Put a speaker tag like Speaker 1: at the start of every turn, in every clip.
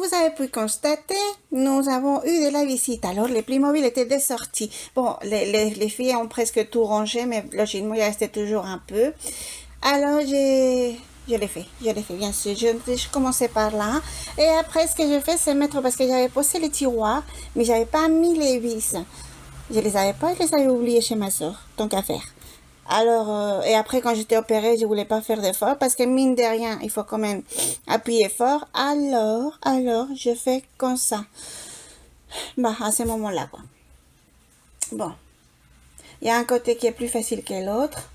Speaker 1: vous avez pu constater, nous avons eu de la visite. Alors, les Playmobil étaient des sorties. Bon, les filles ont presque tout rangé, mais logiquement, il restait toujours un peu. Alors, je l'ai fait, bien sûr. Je commençais par là. Et après, ce que je fais, c'est mettre, parce que j'avais posé les tiroirs, mais j'avais pas mis les vis. Je les avais pas, je les avais oubliés chez ma soeur, tant qu'à faire. Alors, et après, quand j'étais opérée, je voulais pas faire d'effort parce que mine de rien, il faut quand même appuyer fort. Alors, je fais comme ça. Bah, à ce moment-là, quoi. Bon, il y a un côté qui est plus facile que l'autre.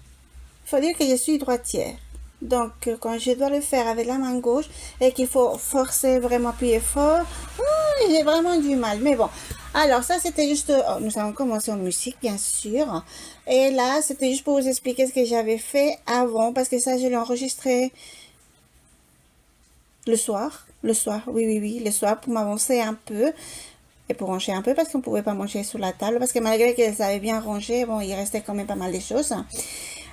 Speaker 1: Il faut dire que je suis droitière. Donc, quand je dois le faire avec la main gauche et qu'il faut forcer, vraiment appuyer fort, j'ai vraiment du mal. Mais bon, alors ça, c'était juste... oh, nous allons commencer en musique, bien sûr. Et là, c'était juste pour vous expliquer ce que j'avais fait avant, parce que ça, je l'ai enregistré le soir. Oui, le soir, pour m'avancer un peu. Et pour ranger un peu, parce qu'on ne pouvait pas manger sous la table, parce que malgré qu'elles avaient bien rangé, bon, il restait quand même pas mal de choses.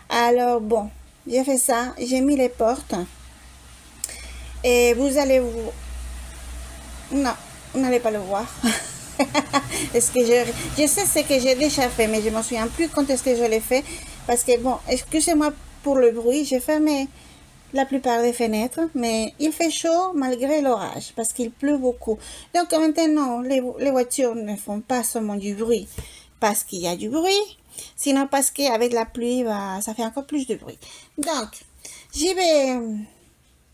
Speaker 1: Alors, bon, j'ai fait ça, j'ai mis les portes. Et vous allez vous... Non, vous n'allez pas le voir. Est-ce que je sais ce que j'ai déjà fait, mais je ne me souviens plus quand est-ce que je l'ai fait. Parce que, bon, excusez-moi pour le bruit, j'ai fermé la plupart des fenêtres, mais il fait chaud malgré l'orage, parce qu'il pleut beaucoup. Donc maintenant, les voitures ne font pas seulement du bruit parce qu'il y a du bruit, sinon parce qu'avec la pluie, bah, ça fait encore plus de bruit. Donc, j'y vais,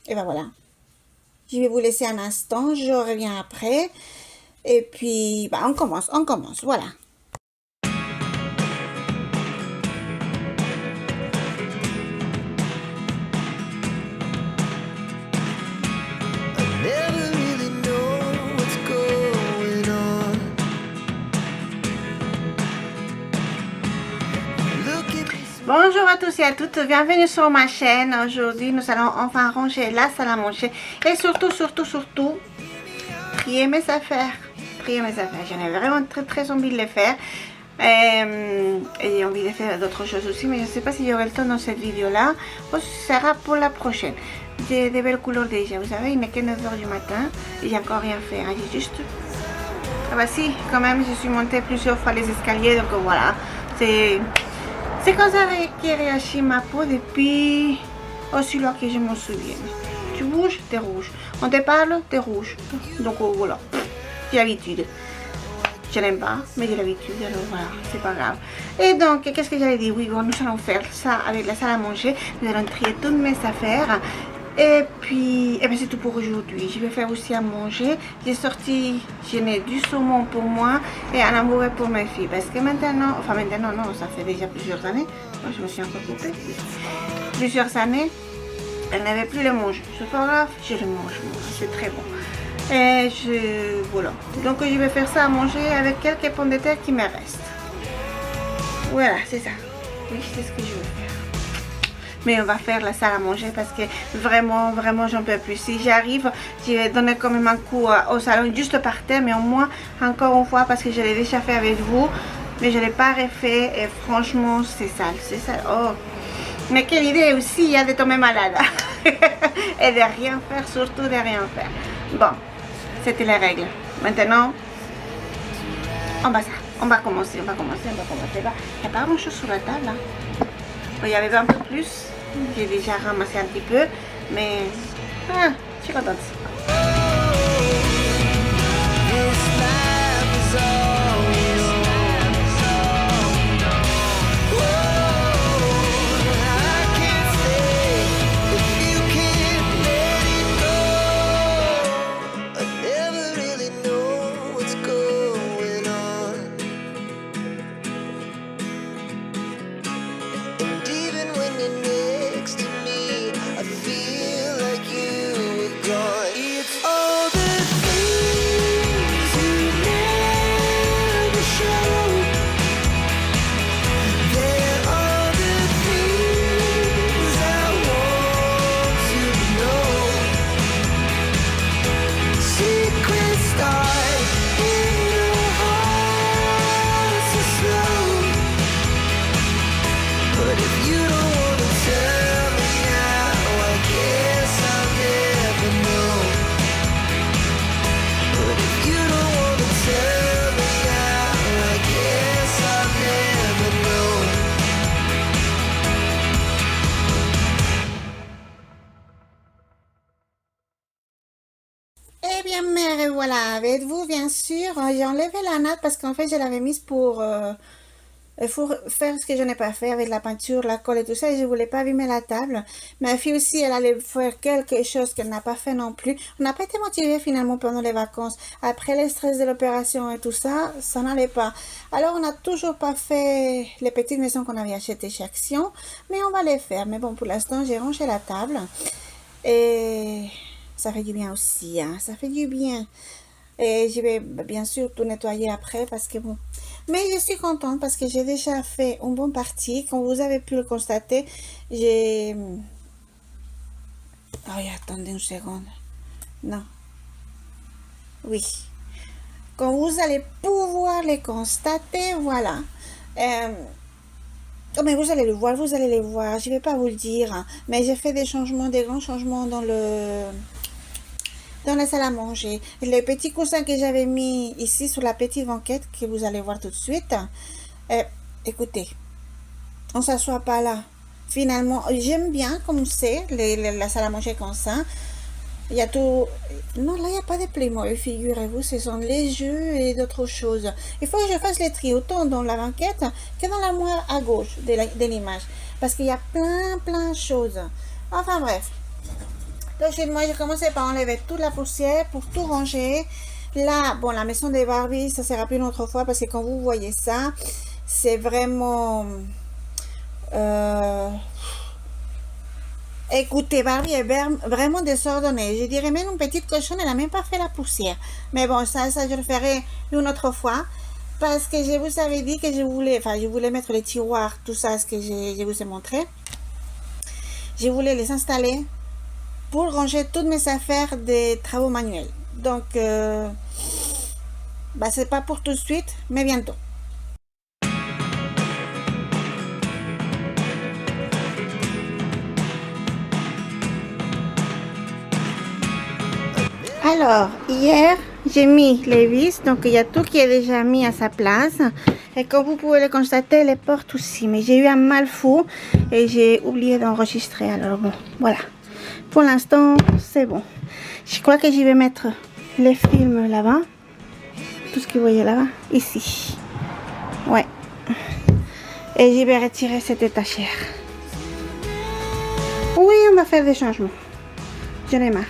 Speaker 1: et ben voilà, je vais vous laisser un instant, je reviens après, et puis, bah, on commence, voilà. Bonjour à tous et à toutes, bienvenue sur ma chaîne. Aujourd'hui, nous allons enfin ranger la salle à manger et surtout, trier mes affaires. J'en ai vraiment très envie de les faire. Et envie de faire d'autres choses aussi, mais je ne sais pas si j'aurai le temps dans cette vidéo-là. Ou ce sera pour la prochaine. J'ai des belles couleurs déjà, vous savez, il n'est que 9h du matin et j'ai encore rien fait. Hein. J'ai juste... Ah bah si, quand même, je suis montée plusieurs fois les escaliers, donc voilà. C'est comme ça que réagit ma peau depuis aussi loin que je m'en souviens. Tu bouges, t'es rouge. On te parle, t'es rouge. Donc voilà, j'ai l'habitude. Je n'aime pas, mais j'ai l'habitude, alors voilà, c'est pas grave. Et donc, qu'est-ce que j'allais dire? Oui, bon, nous allons faire ça avec la salle à manger. Nous allons trier toutes mes affaires. Et puis, eh bien, c'est tout pour aujourd'hui. Je vais faire aussi à manger. J'ai mis du saumon pour moi et un hamburger pour mes filles. Parce que maintenant, non, ça fait déjà plusieurs années. Moi, je me suis encore coupée. Plusieurs années, elles n'avaient plus le manger. C'est pas grave, je le mange, moi. C'est très bon. Et voilà. Donc, je vais faire ça à manger avec quelques pommes de terre qui me restent. Voilà, c'est ça. Oui, c'est ce que je veux faire. Mais on va faire la salle à manger parce que vraiment j'en peux plus. Si j'arrive, je vais donner quand même un coup au salon juste par terre, mais au moins encore une fois parce que je l'ai déjà fait avec vous, mais je ne l'ai pas refait et franchement c'est sale, oh. Mais quelle idée aussi, il y a de tomber malade et de rien faire, surtout de rien faire. Bon, c'était les règles. Maintenant, on va commencer. Bah, il n'y a pas grand chose sur la table. Hein. Il y avait un peu plus, j'ai déjà ramassé un petit peu, mais je suis contente.
Speaker 2: Next to me, I feel like you were gone.
Speaker 1: Eh bien, mère, voilà, avec vous, bien sûr. J'ai enlevé la natte parce qu'en fait, je l'avais mise pour faire ce que je n'ai pas fait avec la peinture, la colle et tout ça. Et je voulais pas abîmer la table. Ma fille aussi, elle allait faire quelque chose qu'elle n'a pas fait non plus. On n'a pas été motivés finalement pendant les vacances. Après le stress de l'opération et tout ça, ça n'allait pas. Alors, on n'a toujours pas fait les petites maisons qu'on avait achetées chez Action. Mais on va les faire. Mais bon, pour l'instant, j'ai rangé la table. Et ça fait du bien aussi, hein. Ça fait du bien. Et je vais bien sûr tout nettoyer après parce que bon. Mais je suis contente parce que j'ai déjà fait une bonne partie. Comme vous avez pu le constater, j'ai... Oh, attendez une seconde. Non. Oui. Comme vous allez pouvoir les constater, voilà. Oh, mais vous allez le voir, vous allez les voir. Je ne vais pas vous le dire, hein. Mais j'ai fait des changements, des grands changements dans la salle à manger. Les petits coussins que j'avais mis ici sur la petite banquette que vous allez voir tout de suite. Écoutez, on s'assoit pas là. Finalement, j'aime bien comme c'est la salle à manger comme ça. Il y a tout. Non, là, il n'y a pas de Playmobil, figurez-vous. Ce sont les jeux et d'autres choses. Il faut que je fasse les tri autant dans la banquette que dans l'armoire à gauche de l'image. Parce qu'il y a plein de choses. Enfin, bref. Donc, moi, j'ai commencé par enlever toute la poussière pour tout ranger. Là, bon, la maison des Barbie, ça sera plus une autre fois parce que quand vous voyez ça, c'est vraiment... Écoutez, Barbie est vraiment désordonnée. Je dirais même une petite cochonne, elle n'a même pas fait la poussière. Mais bon, ça, je le ferai une autre fois. Parce que je vous avais dit que je voulais mettre les tiroirs, tout ça, ce que je vous ai montré. Je voulais les installer pour ranger toutes mes affaires des travaux manuels. Donc, c'est pas pour tout de suite, mais bientôt. Alors, hier, j'ai mis les vis, donc il y a tout qui est déjà mis à sa place. Et comme vous pouvez le constater, les portes aussi. Mais j'ai eu un mal fou et j'ai oublié d'enregistrer. Alors bon, voilà. Pour l'instant, c'est bon. Je crois que je vais mettre les films là-bas. Tout ce que vous voyez là-bas, ici. Ouais. Et je vais retirer cette étagère. Oui, on va faire des changements. J'en ai marre.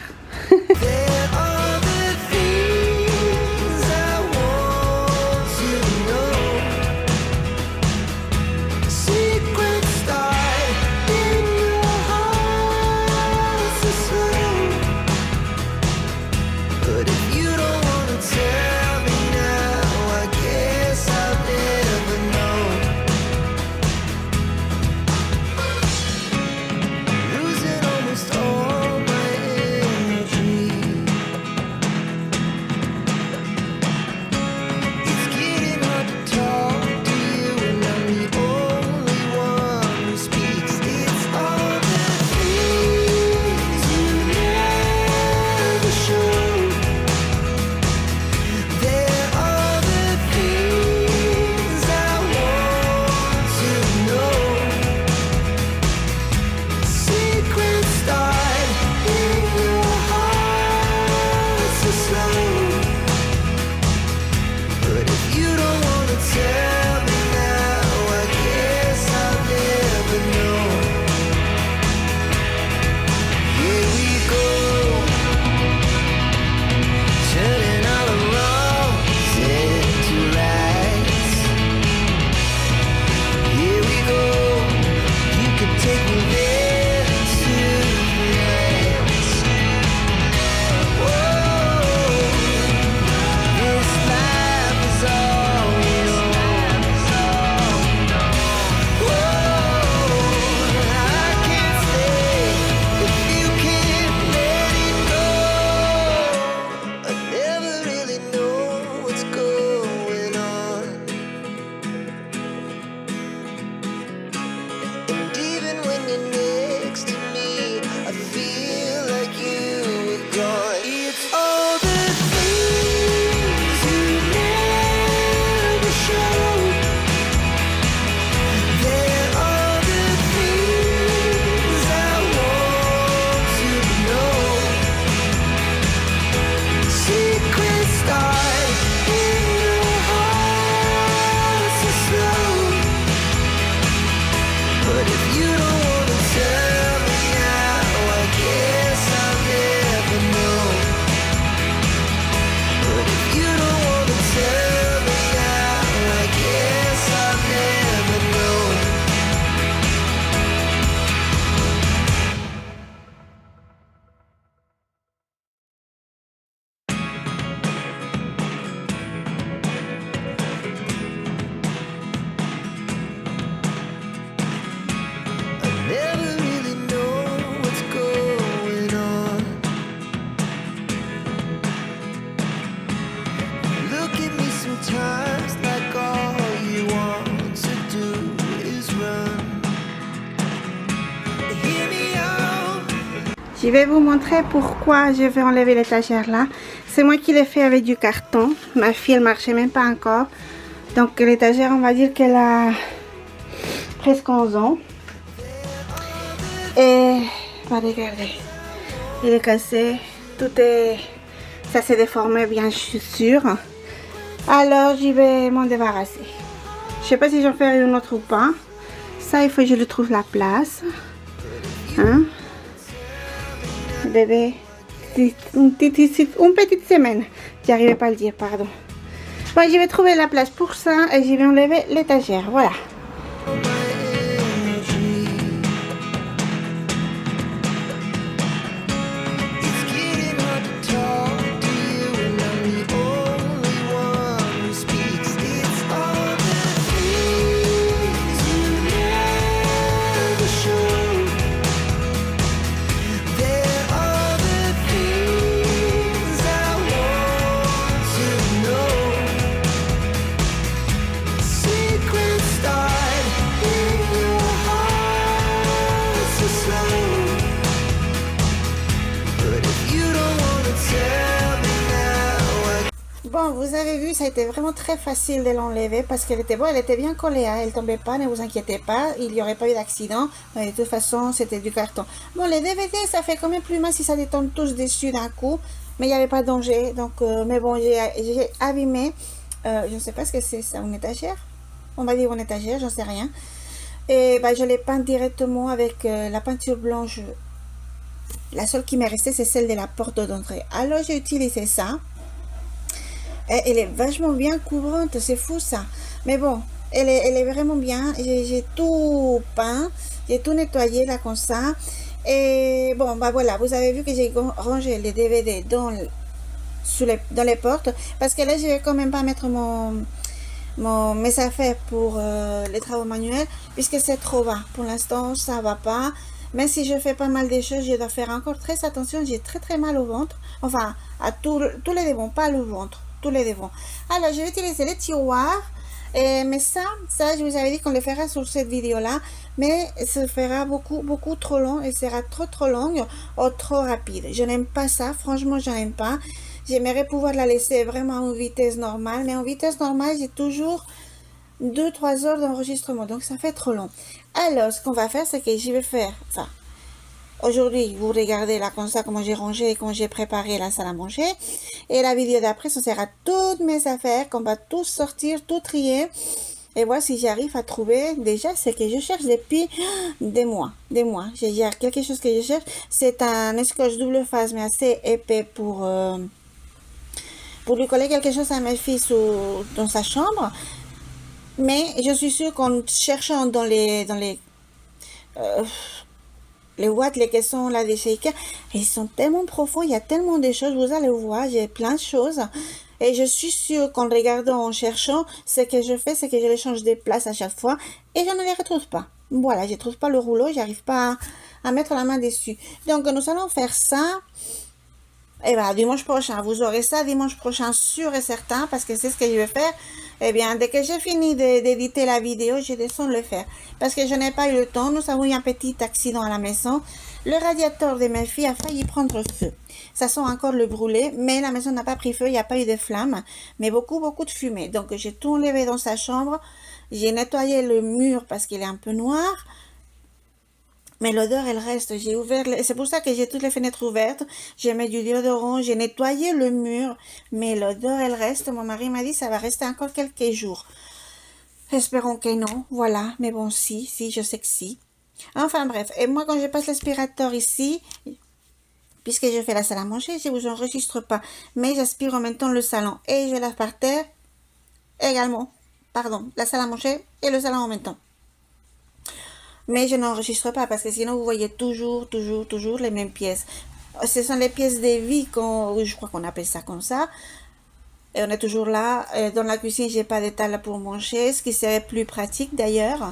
Speaker 2: sometimes like all you want to do is run. Hear me out.
Speaker 1: Je vais vous montrer pourquoi je vais enlever l'étagère là. C'est moi qui l'ai fait avec du carton. Ma fille, elle marchait même pas encore. Donc l'étagère, on va dire qu'elle a presque 11 ans. Et bah, regardez, il est cassé. Tout est... Ça s'est déformé bien sûr. Alors je vais m'en débarrasser. Je sais pas si j'en ferai une autre ou pas. Ça, il faut que je lui trouve la place. Hein? Bébé, une petite semaine. J'arrivais pas à le dire, pardon. Bon, je vais trouver la place pour ça et je vais enlever l'étagère. Voilà. Bon, vous avez vu, ça a été vraiment très facile de l'enlever parce qu'elle était bonne, elle était bien collée, hein, elle tombait pas, ne vous inquiétez pas, il n'y aurait pas eu d'accident. De toute façon, c'était du carton. Bon, les DVD, ça fait quand même plus mal si ça détombe tous dessus d'un coup, mais il n'y avait pas de danger. Donc, mais bon, j'ai abîmé, je ne sais pas ce que c'est ça, une étagère. On va dire une étagère, j'en sais rien. Et bah, je l'ai peint directement avec la peinture blanche. La seule qui m'est restée, c'est celle de la porte d'entrée. Alors, j'ai utilisé ça. Elle est vachement bien couvrante, c'est fou ça. Mais bon, elle est vraiment bien. J'ai tout peint, j'ai tout nettoyé là comme ça. Et bon, bah voilà, vous avez vu que j'ai rangé les DVD dans les portes. Parce que là, je vais quand même pas mettre mes affaires pour les travaux manuels. Puisque c'est trop bas. Pour l'instant, ça va pas. Même si je fais pas mal de choses, je dois faire encore très attention. J'ai très mal au ventre. Enfin, à tous les devants, pas le ventre. Tous les devants. Alors, je vais utiliser les tiroirs. Mais ça, je vous avais dit qu'on le fera sur cette vidéo-là. Mais ça fera beaucoup trop long. Et sera trop longue ou trop rapide. Je n'aime pas ça. Franchement, je n'aime pas. J'aimerais pouvoir la laisser vraiment en vitesse normale. Mais en vitesse normale, j'ai toujours 2-3 heures d'enregistrement. Donc, ça fait trop long. Alors, ce qu'on va faire, c'est que je vais faire ça. Aujourd'hui, vous regardez là comme ça, comment j'ai rangé et comment j'ai préparé la salle à manger. Et la vidéo d'après, ce sera toutes mes affaires, qu'on va tout sortir, tout trier. Et voir si j'arrive à trouver déjà ce que je cherche depuis des mois. J'ai quelque chose que je cherche. C'est un scotch double face, mais assez épais pour lui coller quelque chose à mes filles dans sa chambre. Mais je suis sûre qu'en cherchant dans les boîtes, les caissons là des shakers, ils sont tellement profonds, il y a tellement de choses, vous allez voir, j'ai plein de choses. Et je suis sûre qu'en regardant, en cherchant, ce que je fais, c'est que je les change de place à chaque fois et je ne les retrouve pas. Voilà, je ne trouve pas le rouleau, j'arrive pas à mettre la main dessus. Donc, nous allons faire ça. Et bien, dimanche prochain, vous aurez ça dimanche prochain, sûr et certain, parce que c'est ce que je vais faire. Eh bien, dès que j'ai fini d'éditer la vidéo, je descends le faire. Parce que je n'ai pas eu le temps. Nous avons eu un petit accident à la maison. Le radiateur de mes filles a failli prendre feu. Ça sent encore le brûler, mais la maison n'a pas pris feu, il n'y a pas eu de flamme, mais beaucoup de fumée. Donc, j'ai tout enlevé dans sa chambre. J'ai nettoyé le mur parce qu'il est un peu noir. Mais l'odeur, elle reste. J'ai ouvert, c'est pour ça que j'ai toutes les fenêtres ouvertes. J'ai mis du déodorant, j'ai nettoyé le mur. Mais l'odeur, elle reste. Mon mari m'a dit, ça va rester encore quelques jours. Espérons que non. Voilà. Mais bon, si, je sais que si. Enfin, bref. Et moi, quand je passe l'aspirateur ici, puisque je fais la salle à manger, je vous enregistre pas. Mais j'aspire en même temps le salon. Et je lave par terre également. Pardon. La salle à manger et le salon en même temps. Mais je n'enregistre pas parce que sinon vous voyez toujours les mêmes pièces. Ce sont les pièces de vie, je crois qu'on appelle ça comme ça. Et on est toujours là. Dans la cuisine, j'ai pas d'étal pour manger, ce qui serait plus pratique d'ailleurs.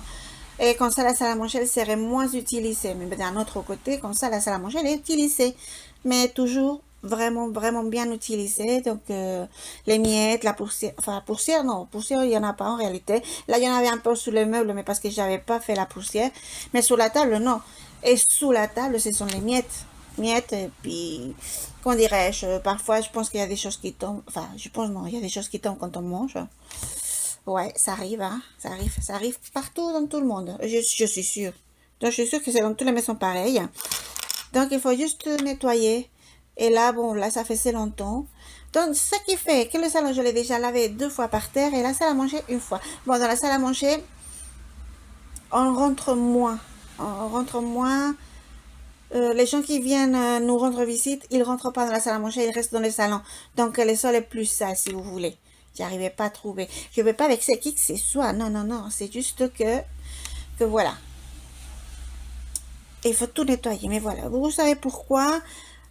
Speaker 1: Et comme ça, la salle à manger, elle serait moins utilisée. Mais d'un autre côté, comme ça, la salle à manger, elle est utilisée. Mais toujours vraiment bien utilisé. Donc, les miettes, la poussière, enfin, poussière, non, poussière, il y en a pas en réalité. Là, il y en avait un peu sous les meubles, mais parce que j'avais pas fait la poussière. Mais sous la table, non. Et sous la table, ce sont les miettes. Miettes, et puis, comment dirais-je, parfois, je pense qu'il y a des choses qui tombent. Enfin, je pense, non, il y a des choses qui tombent quand on mange. Ouais, ça arrive, hein. Ça arrive partout dans tout le monde. Je suis sûre. Donc, je suis sûre que c'est dans toutes les maisons pareilles. Donc, il faut juste nettoyer. Et là, bon, là, ça faisait longtemps. Donc, ce qui fait que le salon, je l'ai déjà lavé 2 fois par terre et la salle à manger 1 fois. Bon, dans la salle à manger, on rentre moins. On rentre moins. Les gens qui viennent nous rendre visite, ils rentrent pas dans la salle à manger, ils restent dans le salon. Donc, le sol est plus sale, si vous voulez. J'arrivais pas à trouver. Je ne veux pas vexer qui que ce soit. Non, non, non. C'est juste que voilà. Il faut tout nettoyer. Mais voilà. Vous savez pourquoi?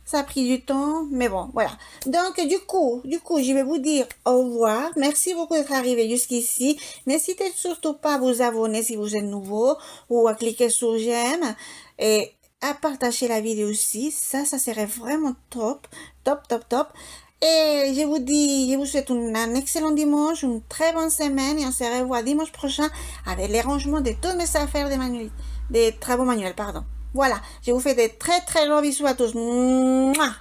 Speaker 1: Ça a pris du temps. Mais bon, voilà. Donc, du coup, je vais vous dire au revoir. Merci beaucoup d'être arrivé jusqu'ici. N'hésitez surtout pas à vous abonner si vous êtes nouveau ou à cliquer sur j'aime et à partager la vidéo aussi. Ça serait vraiment top. Top, top, top. Et je vous souhaite un excellent dimanche, une très bonne semaine et on se revoit dimanche prochain avec les rangements de toutes mes affaires des travaux manuels, pardon. Voilà, je vous fais des très très gros bisous à tous. Mouah.